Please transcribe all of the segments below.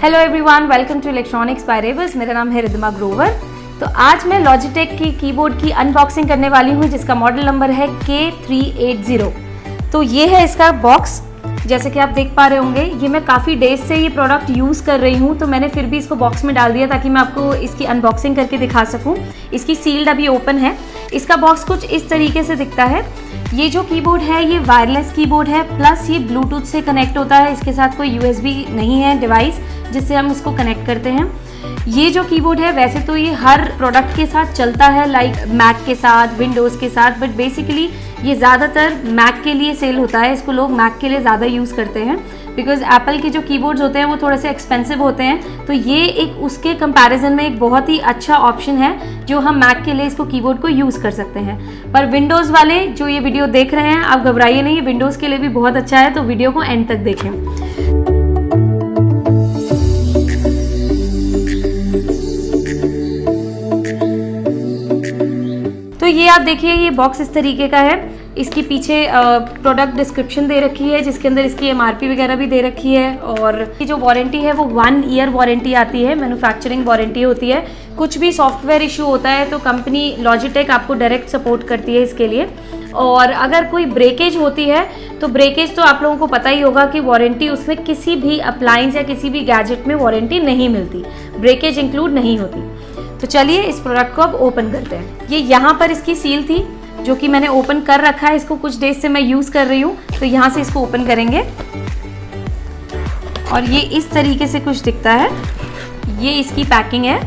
Hello everyone, welcome to electronics by रेवस। मेरा नाम है रिद्धिमा ग्रोवर। तो आज मैं लॉजिटेक की कीबोर्ड की अनबॉक्सिंग करने वाली हूँ जिसका मॉडल नंबर है K380। तो ये है इसका बॉक्स। जैसे कि आप देख पा रहे होंगे, ये मैं काफ़ी डेज से ये प्रोडक्ट यूज़ कर रही हूँ, तो मैंने फिर भी इसको बॉक्स में डाल दिया ताकि मैं आपको इसकी अनबॉक्सिंग करके दिखा सकूँ। इसकी सील्ड अभी ओपन है। इसका बॉक्स कुछ इस तरीके से दिखता है। ये जो कीबोर्ड है ये वायरलेस कीबोर्ड है, प्लस ये ब्लूटूथ से कनेक्ट होता है। इसके साथ कोई USB नहीं है डिवाइस जिससे हम इसको कनेक्ट करते हैं। ये जो कीबोर्ड है वैसे तो ये हर प्रोडक्ट के साथ चलता है, लाइक मैक के साथ, विंडोज़ के साथ, बट बेसिकली ये ज़्यादातर मैक के लिए सेल होता है। इसको लोग मैक के लिए ज़्यादा यूज़ करते हैं बिकॉज एप्पल के जो कीबोर्ड्स होते हैं वो थोड़े से एक्सपेंसिव होते हैं। तो ये एक उसके कंपैरिजन में एक बहुत ही अच्छा ऑप्शन है जो हम मैक के लिए इसको कीबोर्ड को यूज़ कर सकते हैं। पर विंडोज़ वाले जो ये वीडियो देख रहे हैं, आप घबराइए नहीं, ये विंडोज़ के लिए भी बहुत अच्छा है, तो वीडियो को एंड तक देखें। तो ये आप देखिए, ये बॉक्स इस तरीके का है। इसकी पीछे प्रोडक्ट डिस्क्रिप्शन दे रखी है जिसके अंदर इसकी MRP वगैरह भी दे रखी है, और की जो वारंटी है वो 1 ईयर वारंटी आती है, मैन्युफैक्चरिंग वारंटी होती है। कुछ भी सॉफ्टवेयर इशू होता है तो कंपनी लॉजिटेक आपको डायरेक्ट सपोर्ट करती है इसके लिए। और अगर कोई ब्रेकेज होती है तो ब्रेकेज तो आप लोगों को पता ही होगा कि वारंटी उसमें किसी भी अप्लायंस या किसी भी गैजेट में वारंटी नहीं मिलती, ब्रेकेज इंक्लूड नहीं होती। तो चलिए इस प्रोडक्ट को अब ओपन करते हैं। ये यहाँ पर इसकी सील थी जो कि मैंने ओपन कर रखा है। इसको कुछ डेज से मैं यूज़ कर रही हूँ, तो यहाँ से इसको ओपन करेंगे और ये इस तरीके से कुछ दिखता है। ये इसकी पैकिंग है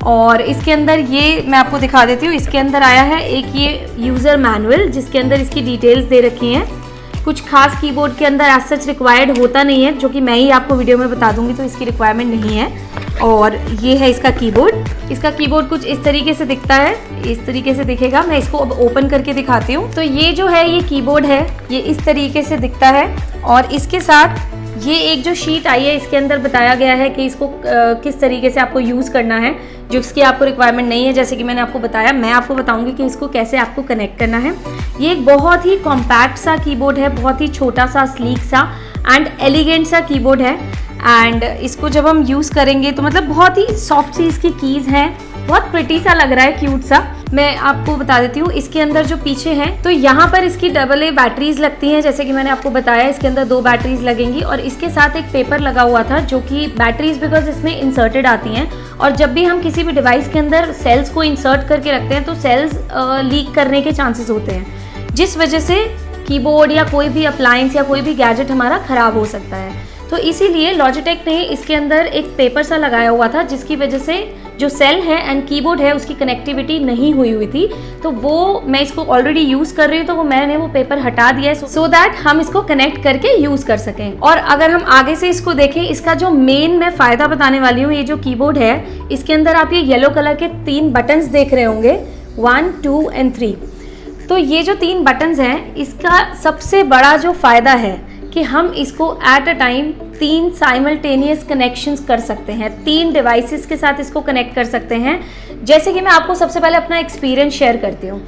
और इसके अंदर ये मैं आपको दिखा देती हूँ। इसके अंदर आया है एक ये यूज़र मैनुअल जिसके अंदर इसकी डिटेल्स दे रखी हैं। कुछ खास कीबोर्ड के अंदर एज सच रिक्वायर्ड होता नहीं है, जो कि मैं ही आपको वीडियो में बता दूंगी, तो इसकी रिक्वायरमेंट नहीं है। और ये है इसका कीबोर्ड। इसका कीबोर्ड कुछ इस तरीके से दिखता है, इस तरीके से दिखेगा। मैं इसको अब ओपन करके दिखाती हूँ। तो ये जो है ये कीबोर्ड है, ये इस तरीके से दिखता है। और इसके साथ ये एक जो शीट आई है, इसके अंदर बताया गया है कि इसको किस तरीके से आपको यूज़ करना है, जो इसकी आपको रिक्वायरमेंट नहीं है। जैसे कि मैंने आपको बताया, मैं आपको बताऊंगी कि इसको कैसे आपको कनेक्ट करना है। ये एक बहुत ही कॉम्पैक्ट सा कीबोर्ड है, बहुत ही छोटा सा, स्लीक सा एंड एलिगेंट सा कीबोर्ड है। एंड इसको जब हम यूज़ करेंगे तो मतलब बहुत ही सॉफ्ट सी इसकी कीज़ हैं, बहुत प्रिटी सा लग रहा है, क्यूट सा। मैं आपको बता देती हूँ, इसके अंदर जो पीछे है तो यहाँ पर इसकी AA बैटरीज लगती हैं। जैसे कि मैंने आपको बताया, इसके अंदर 2 बैटरीज लगेंगी और इसके साथ एक पेपर लगा हुआ था जो कि बैटरीज बिकॉज इसमें इंसर्टेड आती हैं। और जब भी हम किसी भी डिवाइस के अंदर सेल्स को इंसर्ट करके रखते हैं तो सेल्स लीक करने के चांसेस होते हैं, जिस वजह से कीबोर्ड या कोई भी अप्लायंस या कोई भी गैजेट हमारा ख़राब हो सकता है। तो इसीलिए लॉजिटेक ने इसके अंदर एक पेपर सा लगाया हुआ था जिसकी वजह से जो सेल है एंड कीबोर्ड है उसकी कनेक्टिविटी नहीं हुई थी। तो वो मैं इसको ऑलरेडी यूज़ कर रही हूँ, तो वो मैंने वो पेपर हटा दिया है सो दैट हम इसको कनेक्ट करके यूज़ कर सकें। और अगर हम आगे से इसको देखें, इसका जो मेन मैं फ़ायदा बताने वाली हूँ, ये जो कीबोर्ड है इसके अंदर आप ये येलो कलर के 3 बटन्स देख रहे होंगे, 1, 2 एंड 3। तो ये जो 3 बटन्स हैं, इसका सबसे बड़ा जो फ़ायदा है कि हम इसको at a time 3 simultaneous connections कर सकते हैं, 3 डिवाइसेस के साथ इसको कनेक्ट कर सकते हैं। जैसे कि मैं आपको सबसे पहले अपना एक्सपीरियंस शेयर करती हूँ।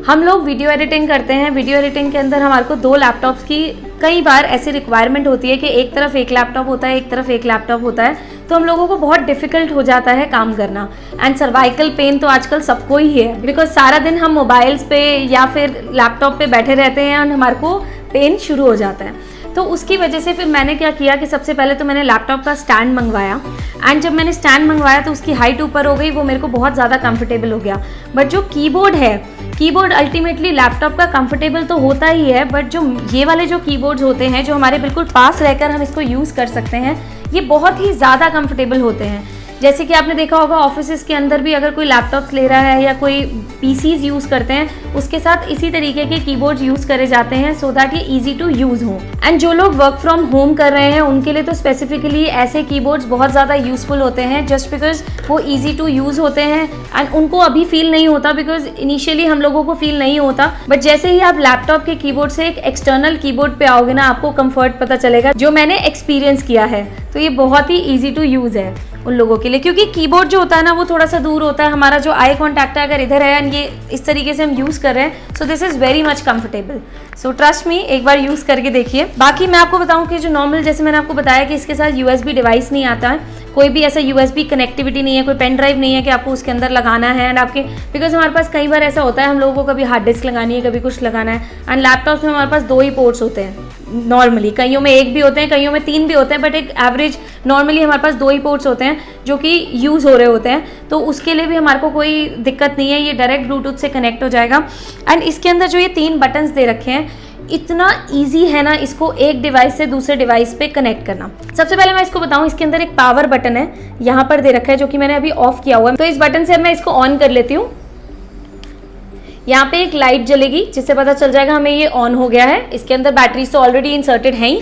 हम लोग वीडियो एडिटिंग करते हैं, वीडियो एडिटिंग के अंदर हमारे को 2 लैपटॉप्स की कई बार ऐसी रिक्वायरमेंट होती है कि एक तरफ एक लैपटॉप होता है, एक तरफ एक लैपटॉप होता है, तो हम लोगों को बहुत डिफिकल्ट हो जाता है काम करना। एंड सर्वाइकल पेन तो आजकल सबको ही है बिकॉज सारा दिन हम मोबाइल्स पे या फिर लैपटॉप पे बैठे रहते हैं और हमारे को पेन शुरू हो जाता है। तो उसकी वजह से फिर मैंने क्या किया कि सबसे पहले तो मैंने लैपटॉप का स्टैंड मंगवाया। एंड जब मैंने स्टैंड मंगवाया तो उसकी हाइट ऊपर हो गई, वो मेरे को बहुत ज़्यादा कंफर्टेबल हो गया। बट जो कीबोर्ड है, कीबोर्ड अल्टीमेटली लैपटॉप का कंफर्टेबल तो होता ही है, बट जो ये वाले जो कीबोर्ड्स होते हैं जो हमारे बिल्कुल पास रहकर हम इसको यूज़ कर सकते हैं, ये बहुत ही ज़्यादा कंफर्टेबल होते हैं। जैसे कि आपने देखा होगा ऑफिस के अंदर भी अगर कोई लैपटॉप्स ले रहा है या कोई PCs यूज़ करते हैं, उसके साथ इसी तरीके के कीबोर्ड्स यूज़ करे जाते हैं सो दैट ये इजी टू यूज़ हो। एंड जो लोग वर्क फ्रॉम होम कर रहे हैं उनके लिए तो स्पेसिफिकली ऐसे कीबोर्ड्स बहुत ज़्यादा यूज़फुल होते हैं, जस्ट बिकॉज वो ईजी टू यूज़ होते हैं। एंड उनको अभी फील नहीं होता बिकॉज इनिशियली हम लोगों को फील नहीं होता, बट जैसे ही आप लैपटॉप के कीबोर्ड से एक एक्सटर्नल कीबोर्ड पे आओगे ना, आपको कंफर्ट पता चलेगा, जो मैंने एक्सपीरियंस किया है। तो ये बहुत ही ईजी टू यूज़ है। उन लोगों के लिए, क्योंकि कीबोर्ड जो होता है ना वो थोड़ा सा दूर होता है, हमारा जो आई कॉन्टैक्ट है अगर इधर है एंड ये इस तरीके से हम यूज़ कर रहे हैं, so this is very much comfortable. So trust me, एक बार यूज़ करके देखिए। बाकी मैं आपको बताऊं कि जो नॉर्मल, जैसे मैंने आपको बताया कि इसके साथ USB डिवाइस नहीं आता है, कोई भी ऐसा USB कनेक्टिविटी नहीं है, कोई पेन ड्राइव नहीं है कि आपको उसके अंदर लगाना है एंड आपके, बिकॉज हमारे पास कई बार ऐसा होता है हम लोगों को कभी हार्ड डिस्क लगानी है, कभी कुछ लगाना है, एंड लैपटॉप्स में हमारे पास 2 ही पोर्ट्स होते हैं नॉर्मली, कईयों में 1 भी होते हैं, कईयों में 3 भी होते हैं, बट एक एवरेज नॉर्मली हमारे पास 2 ही पोर्ट्स होते हैं जो कि यूज़ हो रहे होते हैं, तो उसके लिए भी हमारे को कोई दिक्कत नहीं है, ये डायरेक्ट ब्लूटूथ से कनेक्ट हो जाएगा। एंड इसके अंदर जो ये 3 बटन्स दे रखे हैं, इतना ईजी है ना इसको एक डिवाइस से दूसरे डिवाइस पे कनेक्ट करना। सबसे पहले मैं इसको बताऊं, इसके अंदर एक पावर बटन है यहाँ पर दे रखा है जो कि मैंने अभी ऑफ किया हुआ है, तो इस बटन से मैं इसको ऑन कर लेती हूँ। यहाँ पे एक लाइट जलेगी जिससे पता चल जाएगा हमें ये ऑन हो गया है। इसके अंदर बैटरीज तो ऑलरेडी इंसर्टेड हैं ही,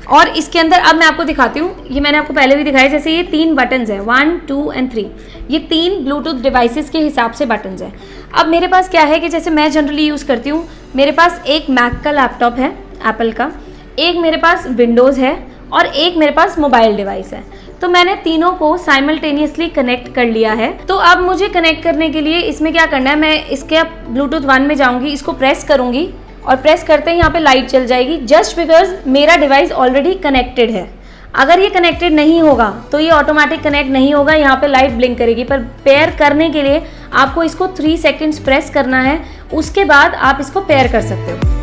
और इसके अंदर अब मैं आपको दिखाती हूँ, ये मैंने आपको पहले भी दिखाया, जैसे ये 3 बटन्स हैं 1, 2 एंड 3, ये 3 ब्लूटूथ डिवाइसेस के हिसाब से बटन्स हैं। अब मेरे पास क्या है कि जैसे मैं जनरली यूज़ करती हूँ, मेरे पास एक मैक का लैपटॉप है एप्पल का, एक मेरे पास विंडोज़ है और एक मेरे पास मोबाइल डिवाइस है, तो मैंने तीनों को साइमल्टेनियसली कनेक्ट कर लिया है। तो अब मुझे कनेक्ट करने के लिए इसमें क्या करना है, मैं इसके ब्लूटूथ 1 में जाऊँगी, इसको प्रेस करूँगी और प्रेस करते ही यहाँ पे लाइट चल जाएगी, जस्ट बिकॉज मेरा डिवाइस ऑलरेडी कनेक्टेड है। अगर ये कनेक्टेड नहीं होगा तो ये ऑटोमेटिक कनेक्ट नहीं होगा, यहाँ पे लाइट ब्लिंक करेगी। पर पेयर करने के लिए आपको इसको 3 सेकेंड्स प्रेस करना है, उसके बाद आप इसको पेयर कर सकते हो।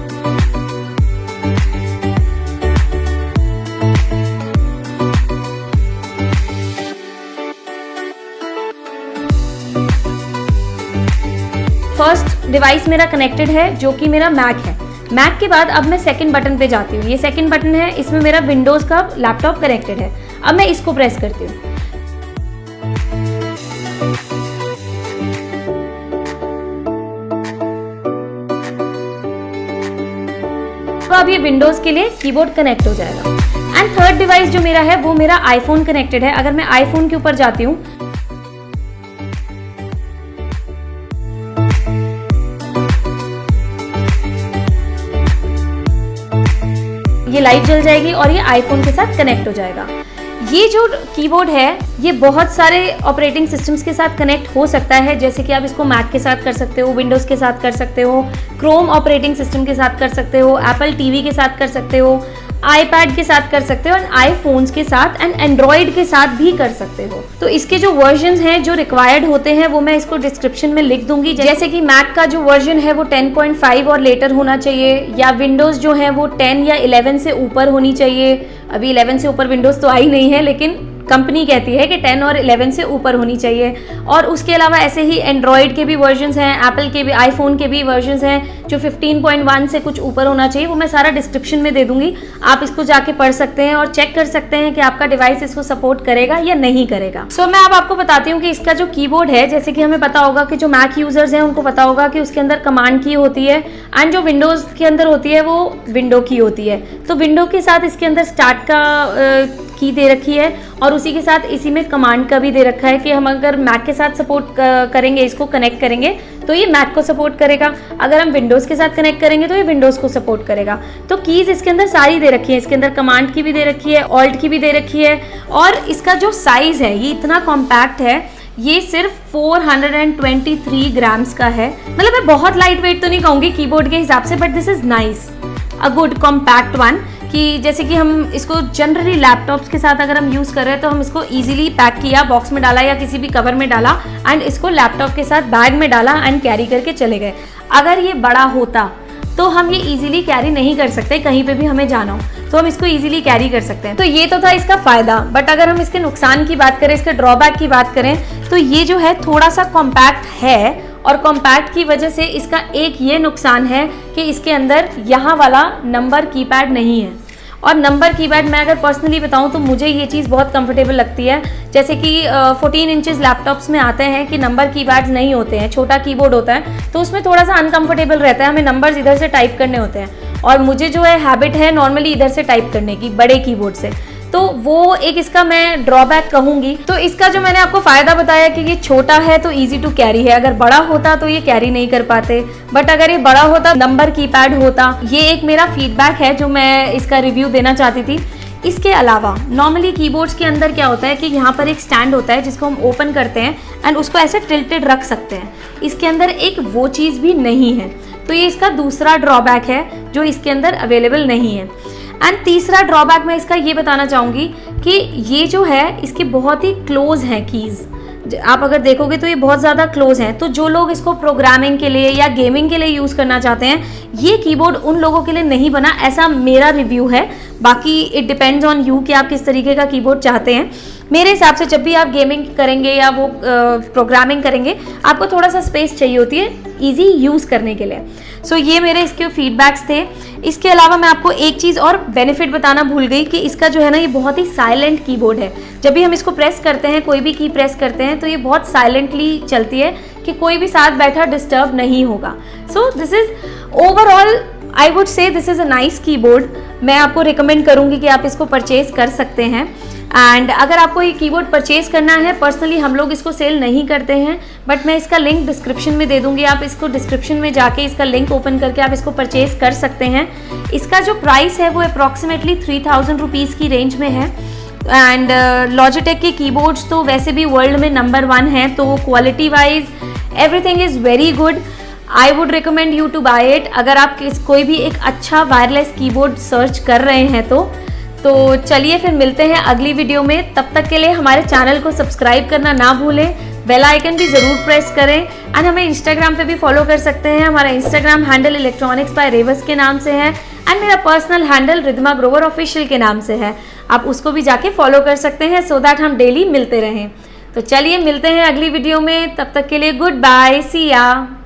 फर्स्ट डिवाइस मेरा कनेक्टेड है जो कि मेरा मैक है। मैक के बाद अब मैं सेकंड बटन पे जाती हूँ, ये सेकंड बटन है, इसमें मेरा विंडोज़ का लैपटॉप कनेक्टेड है। अब मैं इसको प्रेस करती हूँ, तो अब ये विंडोज़ के लिए कीबोर्ड कनेक्ट हो जाएगा। एंड थर्ड डिवाइस जो मेरा है वो मेरा आईफोन कनेक्टेड है। अगर मैं आईफोन के ऊपर जाती हूँ, ये लाइट जल जाएगी और ये आईफोन के साथ कनेक्ट हो जाएगा। ये जो कीबोर्ड है ये बहुत सारे ऑपरेटिंग सिस्टम्स के साथ कनेक्ट हो सकता है, जैसे कि आप इसको मैक के साथ कर सकते हो, विंडोज़ के साथ कर सकते हो, क्रोम ऑपरेटिंग सिस्टम के साथ कर सकते हो, एप्पल टीवी के साथ कर सकते हो, आईपैड के साथ कर सकते हो, और आईफोन्स के साथ एंड एंड्रॉयड के साथ भी कर सकते हो। तो इसके जो वर्जन हैं जो रिक्वायर्ड होते हैं वो मैं इसको डिस्क्रिप्शन में लिख दूंगी, जैसे कि मैक का जो वर्जन है वो 10.5 और लेटर होना चाहिए, या विंडोज़ जो है वो 10 या 11 से ऊपर होनी चाहिए। अभी 11 से ऊपर विंडोज़ तो आई नहीं है, लेकिन कंपनी कहती है कि 10 और 11 से ऊपर होनी चाहिए। और उसके अलावा ऐसे ही एंड्रॉयड के भी वर्जन्स हैं, एप्पल के भी, आईफोन के भी वर्जन्स हैं जो 15.1 से कुछ ऊपर होना चाहिए। वो मैं सारा डिस्क्रिप्शन में दे दूंगी, आप इसको जाके पढ़ सकते हैं और चेक कर सकते हैं कि आपका डिवाइस इसको सपोर्ट करेगा या नहीं करेगा। सो मैं अब आपको बताती हूँ कि इसका जो कीबोर्ड है, जैसे कि हमें पता होगा कि जो मैक यूजर्स हैं उनको पता होगा कि उसके अंदर कमांड की होती है, एंड जो विंडोज़ के अंदर होती है वो विंडो की होती है। तो विंडो के साथ इसके अंदर स्टार्ट का की दे रखी है, और उसी के साथ इसी में कमांड का भी दे रखा है कि हम अगर मैक के साथ सपोर्ट करेंगे, इसको कनेक्ट करेंगे तो ये मैक को सपोर्ट करेगा, अगर हम विंडोज़ के साथ कनेक्ट करेंगे तो ये विंडोज़ को सपोर्ट करेगा। तो कीज़ इसके अंदर सारी दे रखी है, इसके अंदर कमांड की भी दे रखी है, ऑल्ट की भी दे रखी है, और इसका जो साइज़ है ये इतना कॉम्पैक्ट है, ये सिर्फ 423 ग्राम्स का है। मतलब मैं बहुत लाइट वेट तो नहीं कहूँगी कीबोर्ड के हिसाब से, but this is nice, a good compact one, कि जैसे कि हम इसको जनरली लैपटॉप्स के साथ अगर हम यूज़ कर रहे हैं तो हम इसको इजीली पैक किया, बॉक्स में डाला या किसी भी कवर में डाला, एंड इसको लैपटॉप के साथ बैग में डाला एंड कैरी करके चले गए। अगर ये बड़ा होता तो हम ये इजीली कैरी नहीं कर सकते, कहीं पे भी हमें जाना हो तो हम इसको इजीली कैरी कर सकते हैं। तो ये तो था इसका फ़ायदा, बट अगर हम इसके नुकसान की बात करें, इसके ड्रॉबैक की बात करें, तो ये जो है थोड़ा सा कॉम्पैक्ट है, और कॉम्पैक्ट की वजह से इसका एक ये नुकसान है कि इसके अंदर यहाँ वाला नंबर कीपैड नहीं है। और नंबर कीपैड मैं अगर पर्सनली बताऊं तो मुझे ये चीज़ बहुत कंफर्टेबल लगती है, जैसे कि 14 इंचेस लैपटॉप्स में आते हैं कि नंबर कीपैड्स नहीं होते हैं, छोटा कीबोर्ड होता है, तो उसमें थोड़ा सा अनकंफर्टेबल रहता है, हमें नंबर्स इधर से टाइप करने होते हैं, और मुझे जो है हैबिट है नॉर्मली इधर से टाइप करने की, बड़े कीबोर्ड से, तो वो एक इसका मैं ड्रॉबैक कहूँगी। तो इसका जो मैंने आपको फ़ायदा बताया कि ये छोटा है तो इजी टू कैरी है, अगर बड़ा होता तो ये कैरी नहीं कर पाते, बट अगर ये बड़ा होता, नंबर कीपैड होता, ये एक मेरा फीडबैक है जो मैं इसका रिव्यू देना चाहती थी इसके अलावा नॉर्मली कीबोर्ड्स के अंदर क्या होता है कि यहाँ पर एक स्टैंड होता है जिसको हम ओपन करते हैं एंड उसको ऐसे टिल्टेड रख सकते हैं। इसके अंदर एक वो चीज़ भी नहीं है, तो ये इसका दूसरा ड्रॉबैक है जो इसके अंदर अवेलेबल नहीं है। एंड तीसरा ड्रॉबैक मैं इसका ये बताना चाहूँगी कि ये जो है इसके बहुत ही क्लोज हैं कीज़। आप अगर देखोगे तो ये बहुत ज़्यादा क्लोज हैं, तो जो लोग इसको प्रोग्रामिंग के लिए या गेमिंग के लिए यूज़ करना चाहते हैं, ये कीबोर्ड उन लोगों के लिए नहीं बना, ऐसा मेरा रिव्यू है। बाकी इट डिपेंड्स ऑन यू कि आप किस तरीके का कीबोर्ड चाहते हैं। मेरे हिसाब से जब भी आप गेमिंग करेंगे या वो प्रोग्रामिंग करेंगे, आपको थोड़ा सा स्पेस चाहिए होती है ईजी यूज़ करने के लिए। सो ये मेरे इसके फीडबैक्स थे। इसके अलावा मैं आपको एक चीज़ और बेनिफिट बताना भूल गई कि इसका जो है ना, ये बहुत ही साइलेंट कीबोर्ड है। जब भी हम इसको प्रेस करते हैं, कोई भी की प्रेस करते हैं, तो ये बहुत साइलेंटली चलती है कि कोई भी साथ बैठा डिस्टर्ब नहीं होगा। So this is overall I would say this is a nice keyboard. मैं आपको रिकमेंड करूँगी कि आप इसको परचेज़ कर सकते हैं। एंड अगर आपको ये कीबोर्ड परचेज़ करना है, पर्सनली हम लोग इसको सेल नहीं करते हैं, बट मैं इसका लिंक डिस्क्रिप्शन में दे दूंगी। आप इसको डिस्क्रिप्शन में जाके इसका लिंक ओपन करके आप इसको परचेज़ कर सकते हैं। इसका जो प्राइस है वो अप्रॉक्सीमेटली 3000 रुपीज़ की रेंज में है। एंड लॉजिटेक के कीबोर्ड्स तो वैसे भी वर्ल्ड में नंबर 1 हैं, तो quality wise everything is very good. I would recommend you to buy it. अगर आप कोई भी एक अच्छा वायरलेस कीबोर्ड सर्च कर रहे हैं तो चलिए फिर मिलते हैं अगली वीडियो में। तब तक के लिए हमारे चैनल को सब्सक्राइब करना ना भूलें, बेल आइकन भी ज़रूर प्रेस करें। एंड हमें इंस्टाग्राम पे भी फॉलो कर सकते हैं। हमारा इंस्टाग्राम हैंडल इलेक्ट्रॉनिक्स बाय रेवस के नाम से है एंड मेरा personal handle Riddhima Grover official के नाम से है। आप उसको भी जाके फॉलो कर सकते हैं सो दैट हम डेली मिलते रहें। तो चलिए मिलते हैं अगली वीडियो में, तब तक के लिए गुड बाय, सी या।